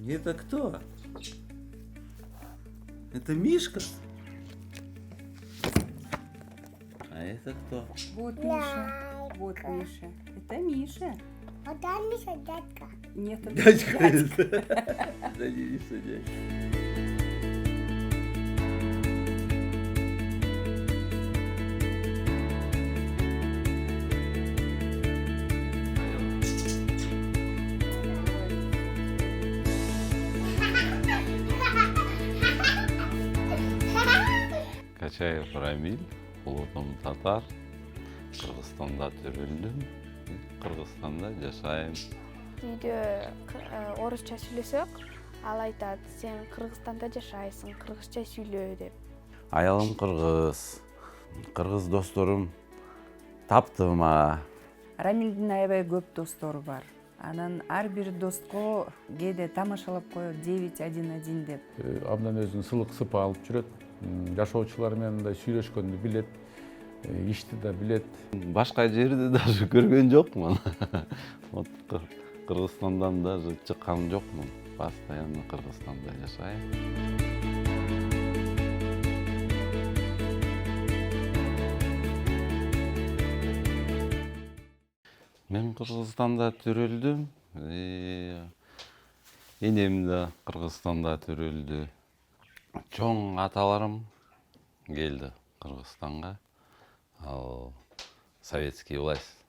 Это кто? Это Мишка? А это кто? Вот Миша. Вот Миша. Это Миша. А там Миша дядька. Нет, это Дядька. дядька. Да не дядька. Качаев Рамиль, ұлтым татар, Қырғызстанда төрөлдүм, Қырғызстанда жашайм. Үйде орысша сөйлесек, ал айтады, сен Қырғызстанда жашайсың, қырғызша сөйле деп. Аялым қырғыз, қырғыз досторум таптыма. Рамилдин аябай көп достору бар. Анан ар бир достко кээде тамашалап коет 911 деп. Абдан өзүнүн сылык сыпы алып жүрөт. Жашоочулар менен мындай сүйлөшкөндү билет, ишти да билет. Башка жерде даже көргөн жокмун. Вот Кыргызстандан даже чыккан жокмун. Постоянно Кыргызстанда жашайм. Мен Кыргызстанда төрөлдүм. Энем да Кыргызстанда төрөлдү. Чоң аталарым келди Кыргызстанга. Ал советский власть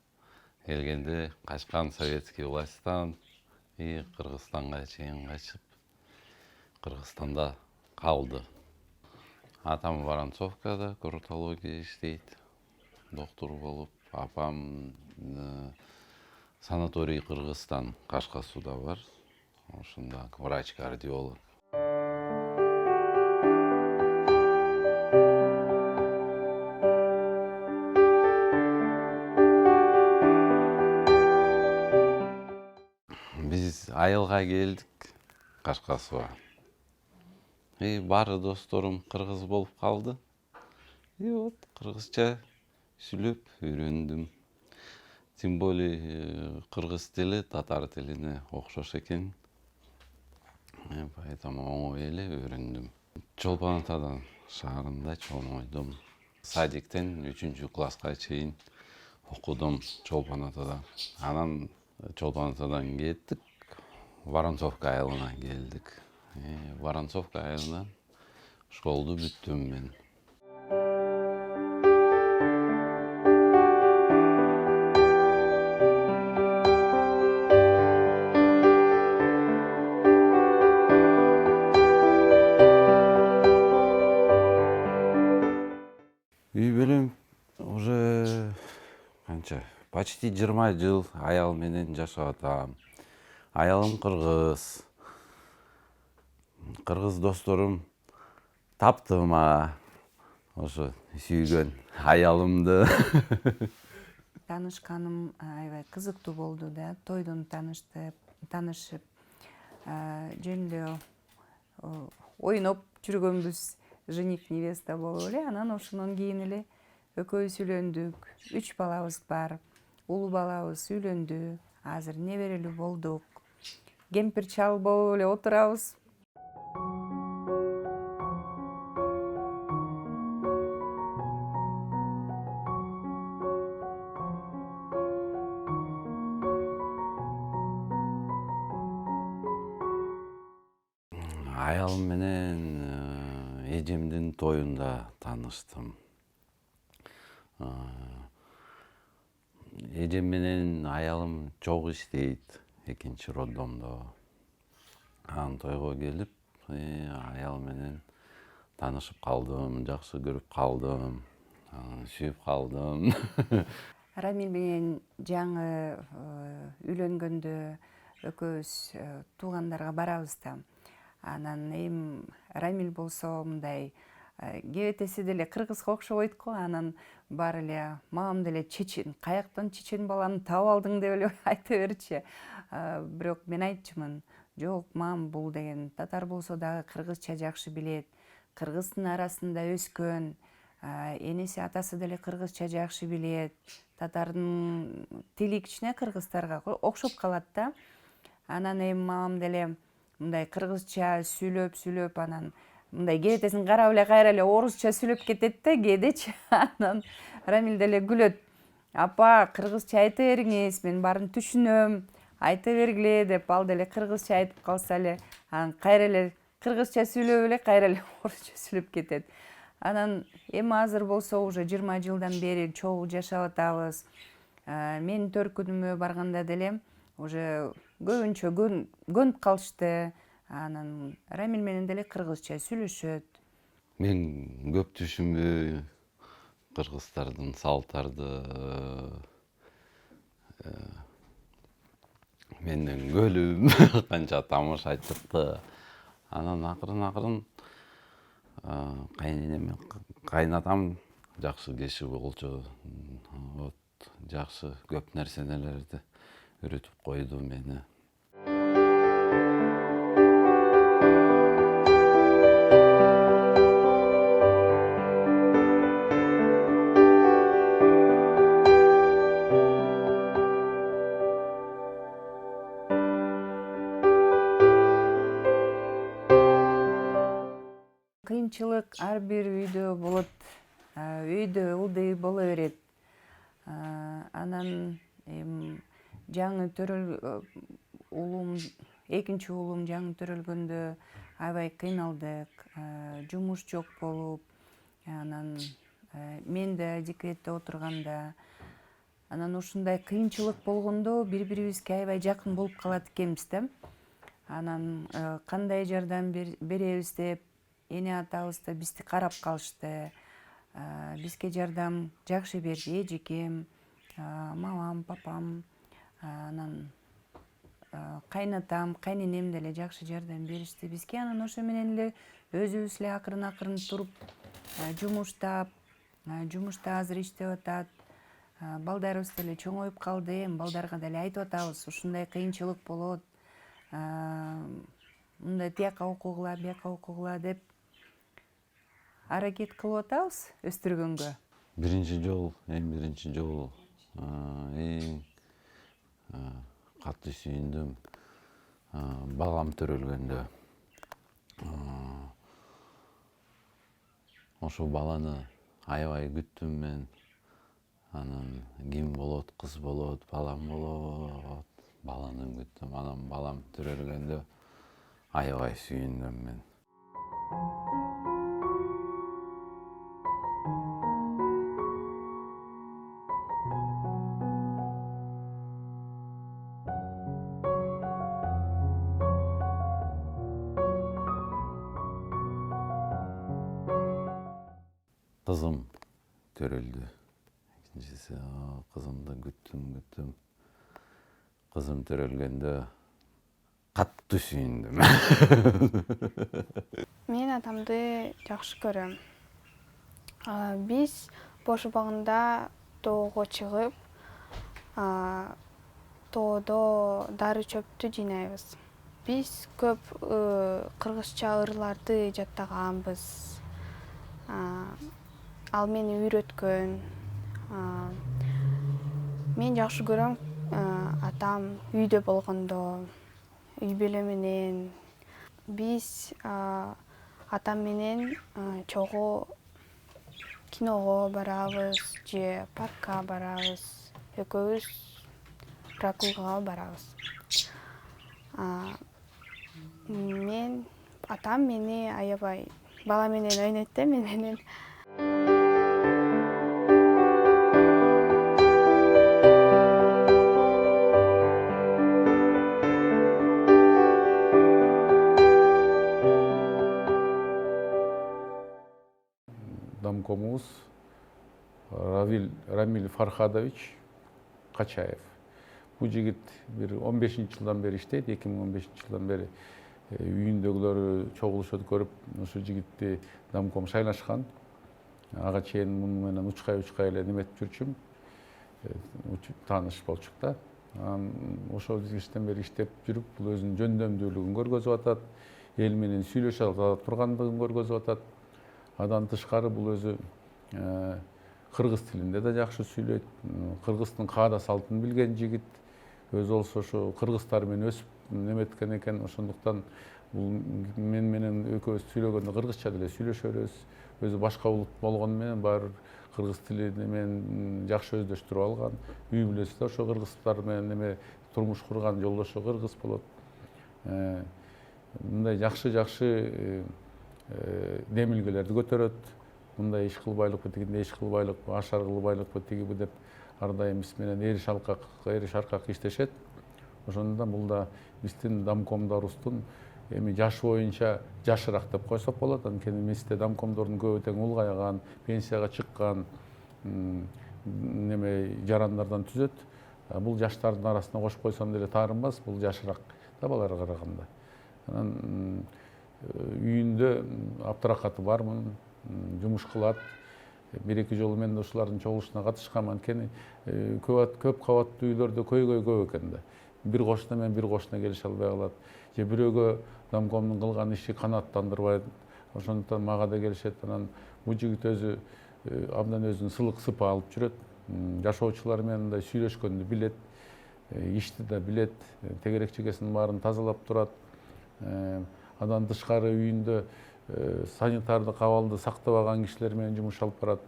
келгенде качкан советский власттан Кыргызстанга чейин качып Кыргызстанда калды. Атам Воронцовкада курортология иштейт, доктор болуп, апам санаторий Кыргызстан Кашкасуда бар. Ошондо врач-кардиолог. Биз айылга келдик Кашкасуга. Баары досторум кыргыз болуп калды. Вот кыргызча сүйлөп үйрөндүм. Тем более кыргыз тили татар тилине окшош экен. Поэтому оңой эле үйрөндүм. Чолпон Атадан шаарында чоңойдум. Садиктен 3-класска чейин окудум Чолпон Атада. Анан Чолпон Атадан кеттик, Воронцовка айылына келдик. Воронцовка айылынан школду бүттүм мен. Үй бүлөм уже канча почти 20 жыл аял менен жашап атам. Аялым кыргыз. Кыргыз досторум таптыма. Ошо сүйгөн аялымды. Танышканым аябай кызыктуу болду да. Тойдон таанышып, жөн эле ойноп жүргөнбүз, жених невеста болуп эле. Анан ошондон кийин эле экөөбүз үйлөндүк. 3 балабыз бар. Улуу балабыз үйлөндү. Азыр неберелүү болдук. Кемпир чал болуп эле отурабыз. Аялым менен эжемдин тоюнда тааныштым. Эжем менен аялым чогуу иштейт, экинчи роддомдо. Анан тойго келип, аял менен таанышып калдым, жакшы көрүп калдым, сүйүп калдым. Рамиль менен жаңы үйлөнгөндө экөөбүз туугандарга барабыз да. Анан Рамиль болсо мындай кебетеси деле кыргызга окшобойт го. Анан баары эле мамам деле чечен, каяктан чечен баланы таап алдың деп эле айта берчү. Бирок мен айтчумун, жок мам, бул деген татар болсо дагы кыргызча жакшы билет. Кыргыздын арасында өскөн, энеси атасы деле кыргызча жакшы билет. Татардын тили кичине кыргыздарга окшоп калат да. Анан мамам деле мындай кыргызча сүйлөп анан мындай кебетесин карап эле кайра эле орусча сүйлөп кетет да кээдечи. Анан Рамиль деле күлөт. Апа, кыргызча айта бериңиз, мен баарын түшүнөм, айта бергиле деп ал деле кыргызча айтып калса эле, анан кайра эле кыргызча сүйлөп эле кайра эле орусча сүйлөп кетет. Анан эми азыр болсо уже 20 жылдан бери чогуу жашап атабыз. Менин төркүнүмө барганда деле уже көбүнчө көнүп калышты. Анан Рамиль менен деле кыргызча сүйлөшөт. Мен көп түшүнбөй кыргыздардын салттарды менден көлүм канча тамашачытты. Анан акырын кайненем кайнатам жакшы киши болчу. Вот жакшы көп нерселерди үйрөтүп койду мени. Кыйынчылык ар бир үйдө болот. Үйдө ылдый боло берет. Анан жаңы экинчи уулум жаңы төрөлгөндө аябай кыйналдык. Жумуш жок болуп, анан мен да декретте отурганда, анан ушундай кыйынчылык болгондо бири-бирибизге аябай жакын болуп калат экенбиз да. Анан кандай жардам беребиз деп эне атабыз да бизди карап калышты. Бизге жардам жакшы берди эжекем, мамам, папам, анан кайнатам, кайненем деле жакшы жардам беришти бизге. Анан ошо менен эле өзүбүз эле акырын туруп жумуштап, жумушта азыр иштеп атат. Балдарыбыз деле чоңоюп калды, эми балдарга деле айтып атабыз, ушундай кыйынчылык болот. Мындай тияка окугула, бияка окугула деп аракет кылып атабыз өстүргөнгө. Эң биринчи жолу эң катуу сүйүндүм балам төрөлгөндө. Ошол баланы аябай күттүм мен. Анан ким болот, кыз болот, балам болот. Баланы күттүм. Анан балам төрөлгөндө аябай сүйүндүм мен. Кызым төрөлдү. Экинчиси кызымды күттүм. Кызым төрөлгөндө катуу сүйүндүм. Мен атамды жакшы көрөм. Биз бош убагында тоого чыгып, тоодо дары чөптү жыйнайбыз. Биз көп кыргызча ырларды жаттаганбыз. Ал мени үйрөткөн. Мен жакшы көрөм атам үйдө болгондо, үй бүлө менен. Биз атам менен чогуу киного барабыз же паркка барабыз. Экөөбүз прогулкага барабыз. Атам мени аябай бала менен ойнойт да мен менен. Домкомубуз Рамиль Фархадович Качаев. Бул жигит бир 15-жылдан бери иштейт, 2015-жылдан бери үйүндөгүлөрү чогулушуп көрүп, ушу жигитти домком шайлашкан. Ага чейин муну менен учкай эле неметип жүрчүм. Тааныш болчук да. Ошол кезден бери иштеп жүрүп, бул өзүнүн жөндөмдүүлүгүн көргөзүп атат, эл менен сүйлөшө ала тургандыгын көргөзүп атат. Адан тышкары бул өзү кыргыз тилинде да жакшы сүйлөйт. Кыргыздын каада салтын билген жигит. Өзү болсо ошо кыргыздар менен өсүп неметкен экен. Ошондуктан бул мен менен экөөбүз сүйлөгөндө кыргызча деле сүйлөшөбүз. Өзү башка улут болгону менен баары кыргыз тилини менен жакшы өздөштүрүп алган. Үй бүлөсү да ошо кыргыздар менен эме турмуш курган жолдошу кыргыз болот. Мындай жакшы демилгелерди көтөрөт. Мындай иш кылбайлыкпы, тигиндей иш кылбайлыкпы, ашар кылбайлыкпы, тигиби деп ар дайым биз менен эриш аркак иштешет. Ошондон бул да биздин домкомдорубуздун эми жашы боюнча жашыраак деп койсок болот. Анткени бизде домкомдордун көбү тең улгайган, пенсияга чыккан неме жарандардан түзөт. Бул жаштардын арасына кошуп койсом деле таарынбас, бул жашыраак да баларга караганда. Анан үйүндө Абдракаты бармын, жумуш кылат. Бир-эки жолу мен ушулардын чогулушуна катышкам. Анткени көп кабаттуу үйлөрдө көйгөй көп экен да. Бир кошуна менен бир кошуна келише албай калат. Же бирөөгө домкомдун кылган иши канааттандырбайт. Ошондуктан мага да келишет. Анан бул жигит өзү абдан өзүн сылык сыпа алып жүрөт. Жашоочулар менен мындай сүйлөшкөндү билет, ишти да билет, тегерек чегесинин баарын тазалап турат. Андан тышкары үйүндө санитардык абалды сактабаган кишилер менен жумуш алып барат.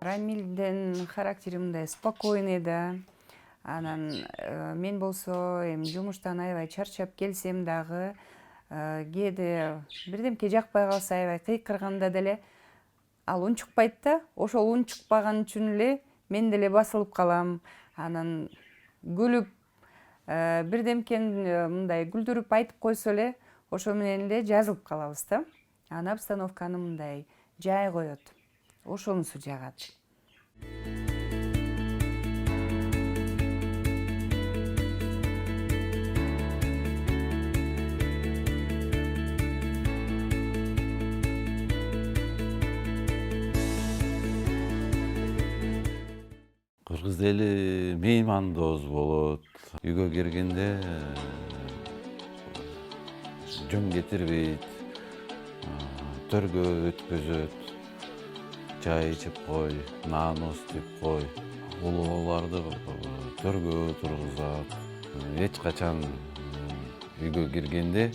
Рамилдин характери мындай спокойный да. Анан мен болсо эми жумуштан аябай чарчап келсем дагы кээде бирдемке жакпай калса аябай кыйкырганда деле ал унчукпайт да. Ошол унчукпаган үчүн эле мен деле басылып калам. Анан күлүп бирдемкени мындай күлдүрүп айтып койсо эле ошо менен эле жазылып калабыз да. Анан обстановканы мындай жай коет. Ошонусу жагат. Кыргыз эли меймандоз болот. Үйгө киргенде жөн кетирбейт, төргө өткөзөт. Чай ичип кой, нан ыстып кой. Улууларды төргө тургузат. Эч качан үйгө киргенде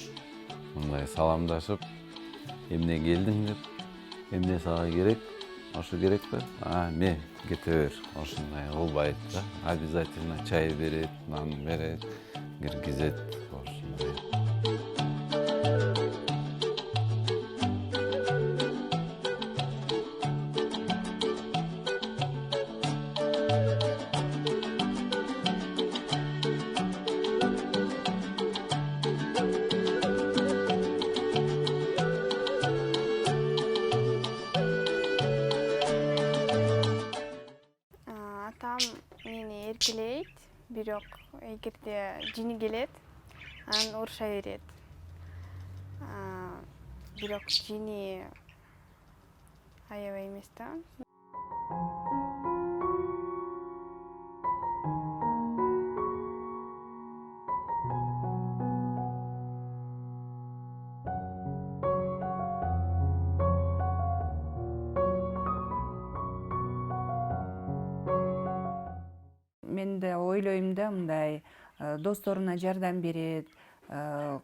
мындай саламдашып, эмне келдиң деп, эмне сага керек, ошо керек да? Ме кете бер, ошондой кылбайт да. Обязательно чай берет, нан берет, киргизет, ошондой. Атам мени эркелейт, бирок эгерде жини келет, анан уруша берет. Бирок жини аябай эмес да. Мен да ойлойм да мындай досторуна жардам берет,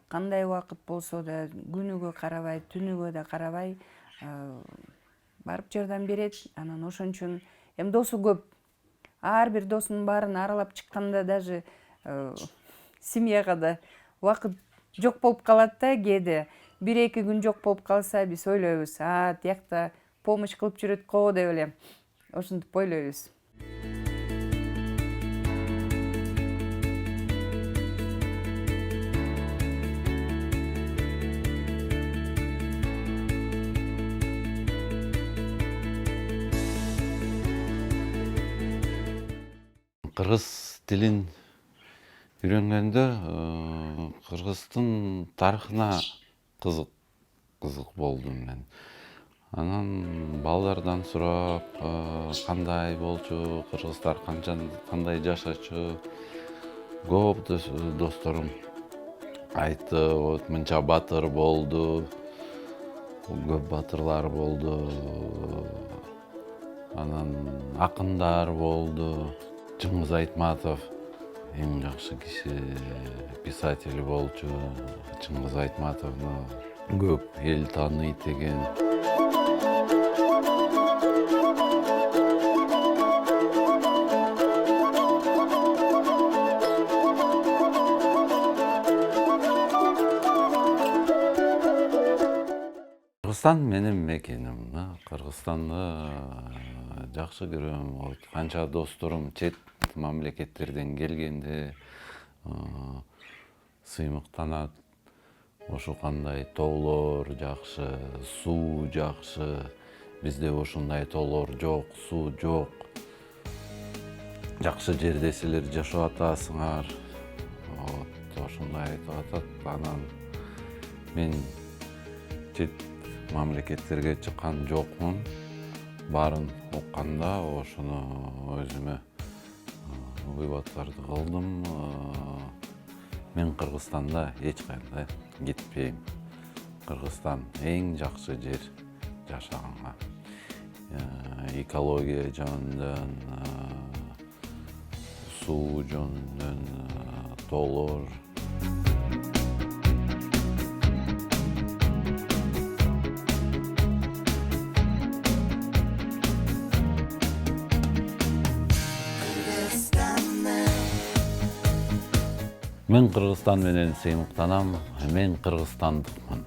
кандай убакыт болсо да күнүгө карабай, түнүгө да карабай барып жардам берет. Анан ошон үчүн эми досу көп. Ар бир досунун баарын аралап чыкканда даже семьяга да убакыт жок болуп калат да кээде. 1-2 күн жок болуп калса биз ойлойбуз, тиякта помощь кылып жүрөт го деп эле ошентип ойлойбуз. Кыргыз тилин үйрөнгөндө кыргыздын тарыхына кызык кызык болдум мен. Анан балдардан сурап, кандай болчу, кыргыздар кандай жашачу, көп досторум айтты, вот мынча батыр болду, көп батырлар болду, анан акындар болду. Чыңгыз Айтматов эң жакшы киши, писатель болчу. Чыңгыз Айтматовну көп эл тааныйт экен. Кыргызстан менин мекеним. Кыргызстанды жакшы көрөм. Канча досторум чет мамлекеттерден келгенде сыймыктанат. Ошо кандай тоолор жакшы, суу жакшы. Бизде ошондой тоолор жок, суу жок. Жакшы жерде силер жашап атасыңар. Ошондой айтып атат. Анан мен чет мамлекеттерге чыккан жокмун. Барын окканда ошону өзүмө выводтарды кылдым. Мен Кыргызстанда эч кандай кетпейм. Кыргызстан эң жакшы жер жашаганга. Экология жөнүндөн, суу жөнүндөн, тоолор. Мен Кыргызстан менен сыймыктанам, мен кыргызстандыкмын.